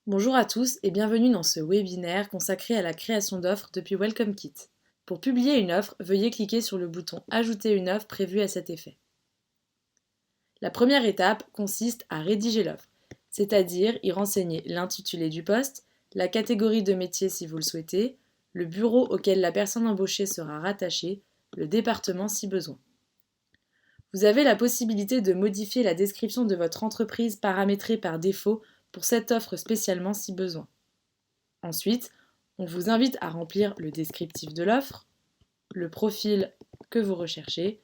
Bonjour à tous et bienvenue dans ce webinaire consacré à la création d'offres depuis Welcome Kit. Pour publier une offre, veuillez cliquer sur le bouton Ajouter une offre prévue à cet effet. La première étape consiste à rédiger l'offre, c'est-à-dire y renseigner l'intitulé du poste, la catégorie de métier si vous le souhaitez, le bureau auquel la personne embauchée sera rattachée, le département si besoin. Vous avez la possibilité de modifier la description de votre entreprise paramétrée par défaut pour cette offre spécialement si besoin. Ensuite, on vous invite à remplir le descriptif de l'offre, le profil que vous recherchez,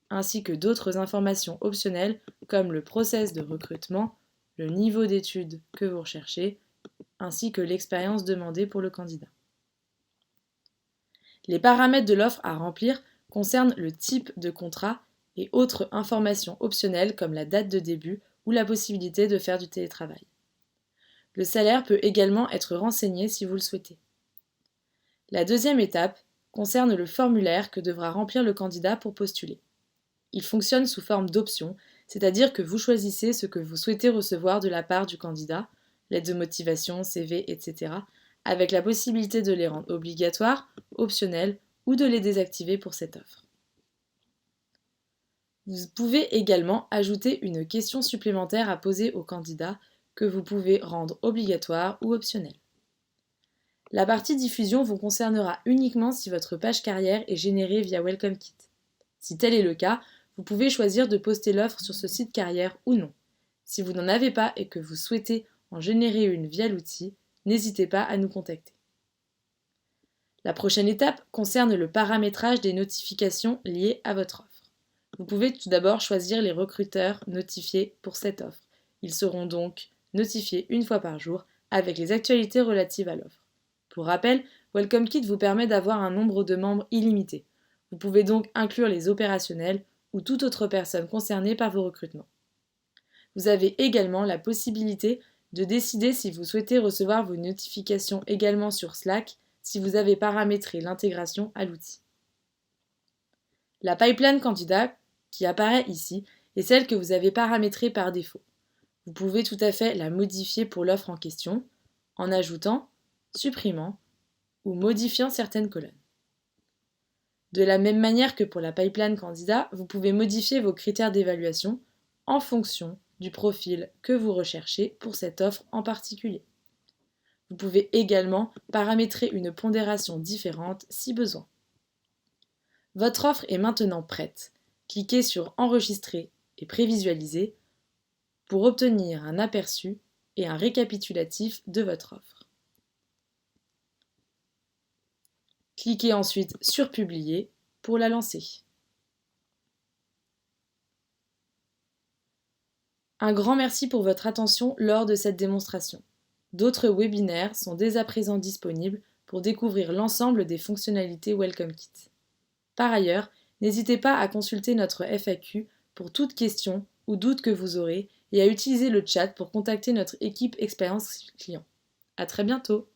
ainsi que d'autres informations optionnelles comme le process de recrutement, le niveau d'études que vous recherchez, ainsi que l'expérience demandée pour le candidat. Les paramètres de l'offre à remplir concernent le type de contrat et autres informations optionnelles comme la date de début ou la possibilité de faire du télétravail. Le salaire peut également être renseigné si vous le souhaitez. La deuxième étape concerne le formulaire que devra remplir le candidat pour postuler. Il fonctionne sous forme d'option, c'est-à-dire que vous choisissez ce que vous souhaitez recevoir de la part du candidat, lettre de motivation, CV, etc., avec la possibilité de les rendre obligatoires, optionnels ou de les désactiver pour cette offre. Vous pouvez également ajouter une question supplémentaire à poser au candidat que vous pouvez rendre obligatoire ou optionnelle. La partie diffusion vous concernera uniquement si votre page carrière est générée via Welcome Kit. Si tel est le cas, vous pouvez choisir de poster l'offre sur ce site carrière ou non. Si vous n'en avez pas et que vous souhaitez en générer une via l'outil, n'hésitez pas à nous contacter. La prochaine étape concerne le paramétrage des notifications liées à votre offre. Vous pouvez tout d'abord choisir les recruteurs notifiés pour cette offre. Ils seront donc notifiés une fois par jour avec les actualités relatives à l'offre. Pour rappel, Welcome Kit vous permet d'avoir un nombre de membres illimité. Vous pouvez donc inclure les opérationnels ou toute autre personne concernée par vos recrutements. Vous avez également la possibilité de décider si vous souhaitez recevoir vos notifications également sur Slack si vous avez paramétré l'intégration à l'outil. La pipeline candidat qui apparaît ici est celle que vous avez paramétrée par défaut. Vous pouvez tout à fait la modifier pour l'offre en question en ajoutant, supprimant ou modifiant certaines colonnes. De la même manière que pour la pipeline candidat, vous pouvez modifier vos critères d'évaluation en fonction du profil que vous recherchez pour cette offre en particulier. Vous pouvez également paramétrer une pondération différente si besoin. Votre offre est maintenant prête. Cliquez sur Enregistrer et Prévisualiser pour obtenir un aperçu et un récapitulatif de votre offre. Cliquez ensuite sur Publier pour la lancer. Un grand merci pour votre attention lors de cette démonstration. D'autres webinaires sont dès à présent disponibles pour découvrir l'ensemble des fonctionnalités Welcome Kit. Par ailleurs, n'hésitez pas à consulter notre FAQ pour toute question ou doute que vous aurez et à utiliser le chat pour contacter notre équipe expérience client. À très bientôt!